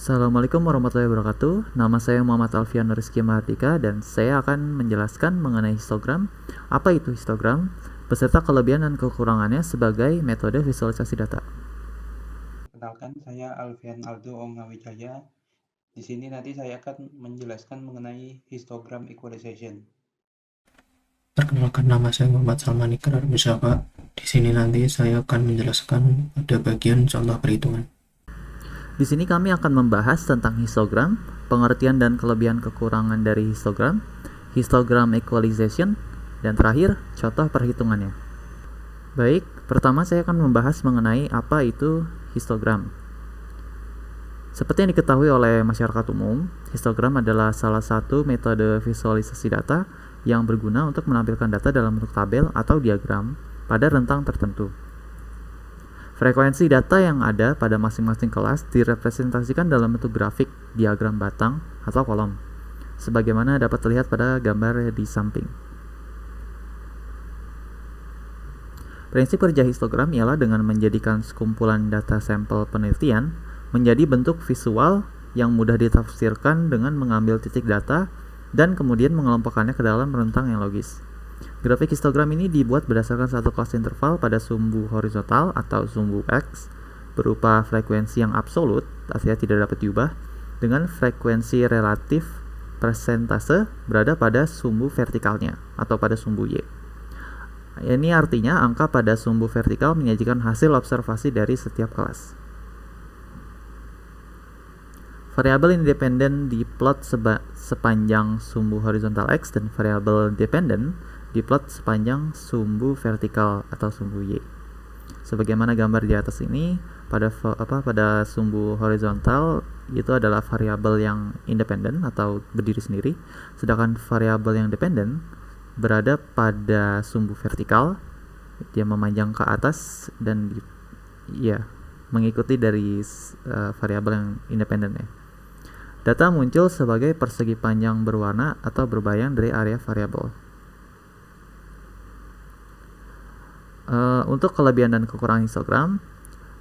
Assalamualaikum warahmatullahi wabarakatuh. Nama saya Muhammad Alfian Rizky Mahardika dan saya akan menjelaskan mengenai histogram, apa itu histogram, beserta kelebihan dan kekurangannya sebagai metode visualisasi data. Kenalkan, saya Alfian Aldo Ongawijaya. Di sini nanti saya akan menjelaskan mengenai histogram equalization. Perkenalkan, nama saya Muhammad Salman Ikrar Musyafa. Di sini nanti saya akan menjelaskan pada bagian contoh perhitungan. Di sini kami akan membahas tentang histogram, pengertian dan kelebihan kekurangan dari histogram equalization, dan terakhir contoh perhitungannya. Baik, pertama saya akan membahas mengenai apa itu histogram. Seperti yang diketahui oleh masyarakat umum, histogram adalah salah satu metode visualisasi data yang berguna untuk menampilkan data dalam bentuk tabel atau diagram pada rentang tertentu. Frekuensi data yang ada pada masing-masing kelas direpresentasikan dalam bentuk grafik, diagram batang, atau kolom, sebagaimana dapat terlihat pada gambar di samping. Prinsip kerja histogram ialah dengan menjadikan sekumpulan data sampel penelitian menjadi bentuk visual yang mudah ditafsirkan dengan mengambil titik data dan kemudian mengelompokkannya ke dalam rentang yang logis. Grafik histogram ini dibuat berdasarkan satu kelas interval pada sumbu horizontal atau sumbu X berupa frekuensi yang absolut, artinya tidak dapat diubah, dengan frekuensi relatif persentase berada pada sumbu vertikalnya atau pada sumbu Y. Ini artinya angka pada sumbu vertikal menyajikan hasil observasi dari setiap kelas. Variabel independen diplot sepanjang sumbu horizontal X dan variabel dependen diplot sepanjang sumbu vertikal atau sumbu Y. Sebagaimana gambar di atas ini, pada sumbu horizontal itu adalah variabel yang independen atau berdiri sendiri, sedangkan variabel yang dependen berada pada sumbu vertikal, dia memanjang ke atas dan mengikuti dari variabel yang independen ya. Data muncul sebagai persegi panjang berwarna atau berbayang dari area variabel. Untuk kelebihan dan kekurangan histogram,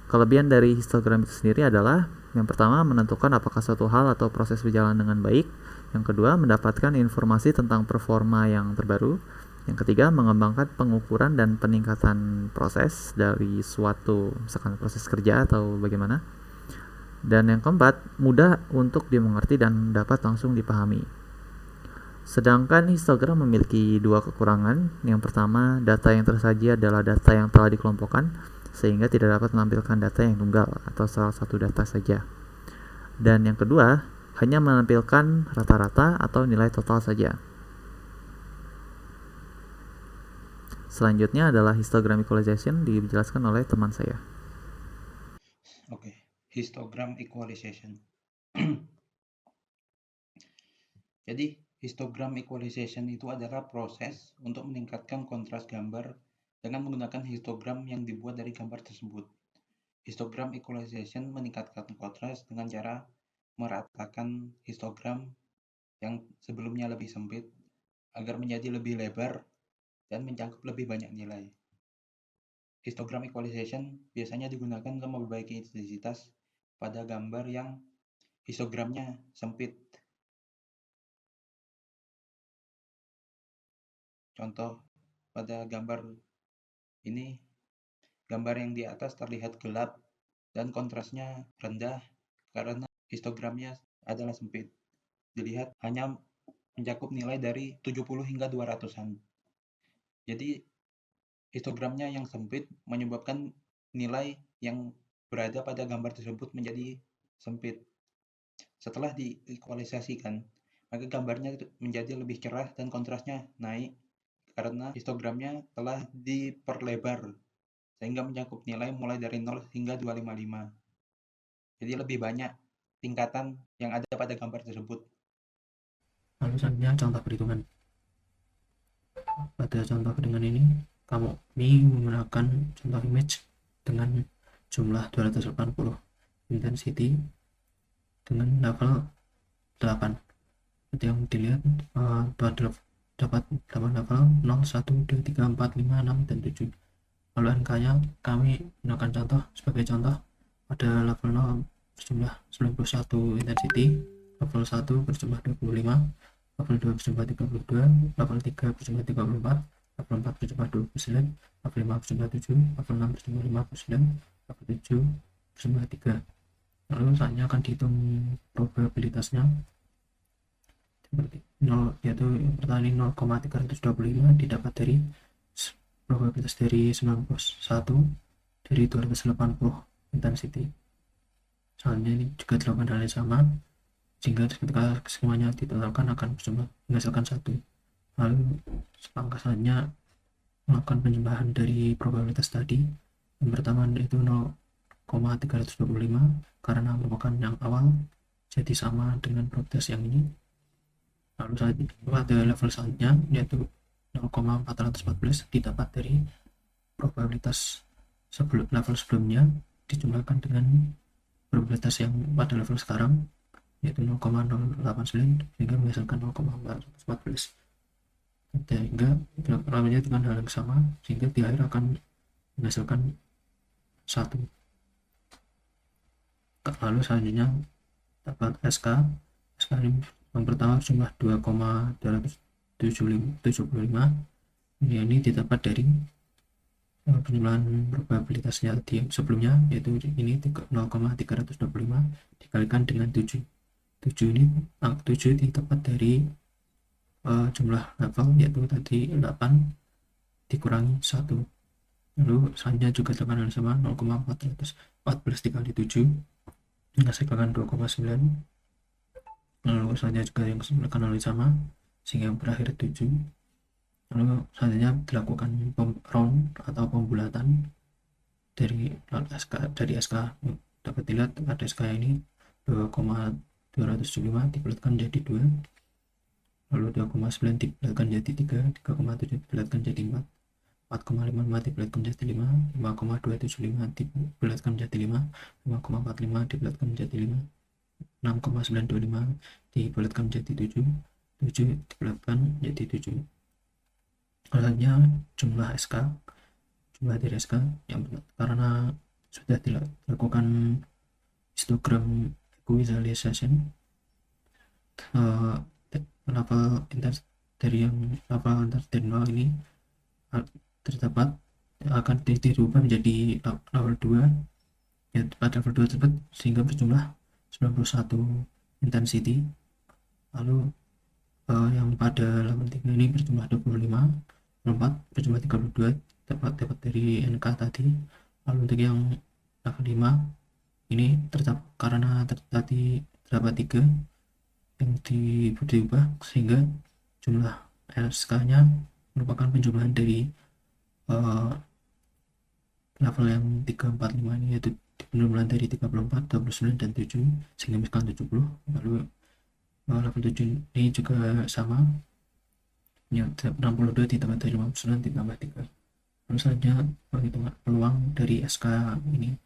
kelebihan dari histogram itu sendiri adalah yang pertama, menentukan apakah suatu hal atau proses berjalan dengan baik. Yang kedua, mendapatkan informasi tentang performa yang terbaru. Yang ketiga, mengembangkan pengukuran dan peningkatan proses dari suatu misalkan proses kerja atau bagaimana. Dan yang keempat, mudah untuk dimengerti dan dapat langsung dipahami. Sedangkan histogram memiliki dua kekurangan. Yang pertama, data yang tersaji adalah data yang telah dikelompokkan, sehingga tidak dapat menampilkan data yang tunggal atau salah satu data saja. Dan yang kedua, hanya menampilkan rata-rata atau nilai total saja. Selanjutnya adalah histogram equalization, dijelaskan oleh teman saya. Oke, histogram equalization. Jadi, histogram equalization itu adalah proses untuk meningkatkan kontras gambar dengan menggunakan histogram yang dibuat dari gambar tersebut. Histogram equalization meningkatkan kontras dengan cara meratakan histogram yang sebelumnya lebih sempit agar menjadi lebih lebar dan mencakup lebih banyak nilai. Histogram equalization biasanya digunakan untuk memperbaiki intensitas pada gambar yang histogramnya sempit. Contoh pada gambar ini, gambar yang di atas terlihat gelap dan kontrasnya rendah karena histogramnya adalah sempit. Dilihat hanya mencakup nilai dari 70 hingga 200-an. Jadi histogramnya yang sempit menyebabkan nilai yang berada pada gambar tersebut menjadi sempit. Setelah diekualisasikan, maka gambarnya menjadi lebih cerah dan kontrasnya naik karena histogramnya telah diperlebar sehingga mencakup nilai mulai dari 0 hingga 255. Jadi lebih banyak tingkatan yang ada pada gambar tersebut. Lalu selanjutnya contoh perhitungan. Pada contoh perhitungan ini, kami menggunakan contoh image dengan jumlah 280 intensity dengan level 8. Seperti yang dilihat, dapat 8 level 0, 1, 2, 3, 4, 5, 6, dan 7. Lalu NK-nya kami gunakan contoh sebagai contoh pada level 0 berjumlah 91 intensity, level 1 berjumlah 25, level 2 berjumlah 32, level 3 berjumlah 34, level 4 berjumlah 29, level 5 berjumlah 7, level 6 berjumlah 59, level 7 berjumlah 3. Lalu selanjutnya akan dihitung probabilitasnya seperti 0, yaitu yang pertama ini 0,325 didapat dari probabilitas dari 91 dari 280 intensity. Selanjutnya ini juga dilakukan hal yang sama, sehingga ketika semuanya ditotalkan akan menghasilkan 1. Lalu langkah selanjutnya melakukan penjumlahan dari probabilitas tadi. Yang pertama itu 0,325 karena merupakan yang awal, jadi sama dengan probabilitas yang ini. Lalu pada level selanjutnya yaitu 0,414 didapat dari probabilitas level sebelumnya dijumlahkan dengan probabilitas yang pada level sekarang yaitu 0,089 sehingga menghasilkan 0,414, sehingga namanya dengan hal yang sama, sehingga di akhir akan menghasilkan 1. Lalu selanjutnya dapat SK ini yang pertama jumlah 2,275, ini didapat dari penjumlahan probabilitasnya tadi sebelumnya, yaitu ini 0,325 dikalikan dengan 7. 7 didapat dari jumlah level, yaitu tadi 8 dikurangi 1. Lalu selanjutnya juga dilakukan hal sama, 0,414 dikali 7 menghasilkan 2,9. Lalu selanjutnya juga yang dilakukan hal sama sehingga berakhir 7. Lalu selanjutnya dilakukan round atau pembulatan dari SK dapat dilihat ada SK ini 2,275 dibulatkan jadi 2, lalu 2,9 dibulatkan jadi 3, 3,7 dibulatkan jadi 4, 4,55 dibulatkan jadi 5, 5,275 dibulatkan jadi 5, 5,45 dibulatkan jadi 5, 6,925 dibulatkan jadi 7, 7 dibulatkan jadi 7. Selanjutnya jumlah dari SK yang karena sudah dilakukan histogram equalization, level dari 0 ini terdapat akan dirubah menjadi level 2, ya, pada level 2 tersebut sehingga berjumlah 91 intensity. Lalu yang pada level 3 ini berjumlah 25, 4 berjumlah 32 dapat dari NK tadi. Lalu untuk yang level 5 ini karena tadi terdapat 3 yang diubah sehingga jumlah SK nya merupakan penjumlahan dari level yang 3, 4, 5 ini, yaitu penjumlahan dari 34, 29 dan 7 sehingga menghasilkan 70. Lalu level 7 ini juga sama, ya, 62 ditambah dari 59 ditambah 3. Lalu selanjutnya perhitungan peluang dari SK ini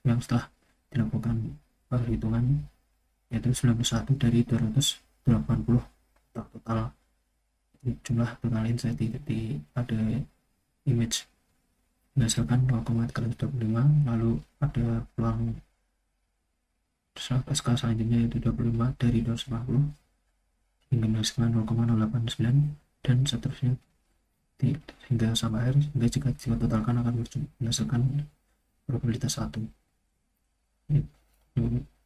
yang setelah dilakukan perhitungan yaitu 91 dari 280 total jumlah total insight di pada image menghasilkan 0,325. Lalu ada peluang SK selanjutnya yaitu 25 dari 250 hingga menghasilkan 0,089 dan seterusnya hingga sampai akhir, hingga jika totalkan akan menghasilkan probabilitas 1.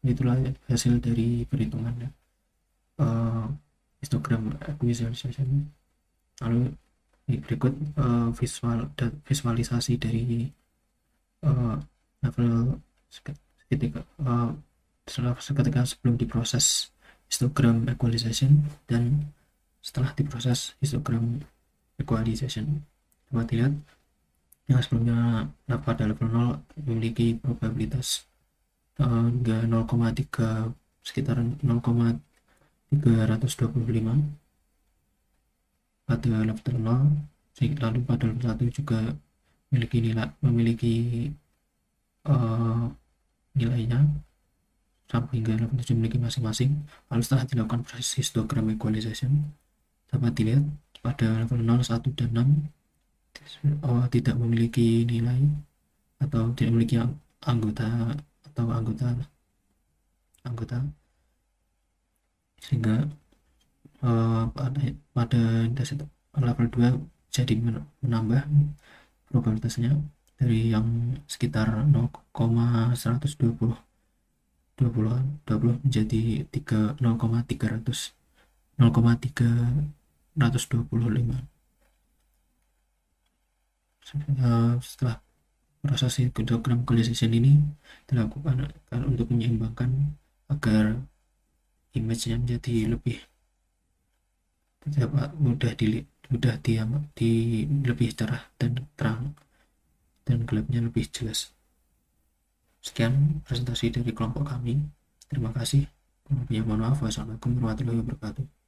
Itulah hasil dari perhitungan histogram equalization. Lalu berikut visualisasi dari level seketika sebelum diproses histogram equalization dan setelah diproses histogram equalization. Dapat dilihat yang sebelumnya pada level 0 memiliki probabilitas hingga 0,3 sekitar 0,325 pada level 0, lalu pada level 1 juga memiliki nilainya sampai hingga level 7 memiliki masing-masing. Lalu setelah dilakukan proses histogram equalization dapat dilihat pada level 0, 1 dan 6 tidak memiliki nilai atau tidak memiliki anggota anggota, sehingga pada level 2 jadi menambah probabilitasnya dari yang sekitar 0,120 menjadi 0,325. Setelah proses histogram collision ini dilakukan untuk menyeimbangkan agar image-nya menjadi lebih lebih cerah dan terang, dan gelapnya lebih jelas. Sekian presentasi dari kelompok kami. Terima kasih. Mohon maaf. Wassalamualaikum warahmatullahi wabarakatuh.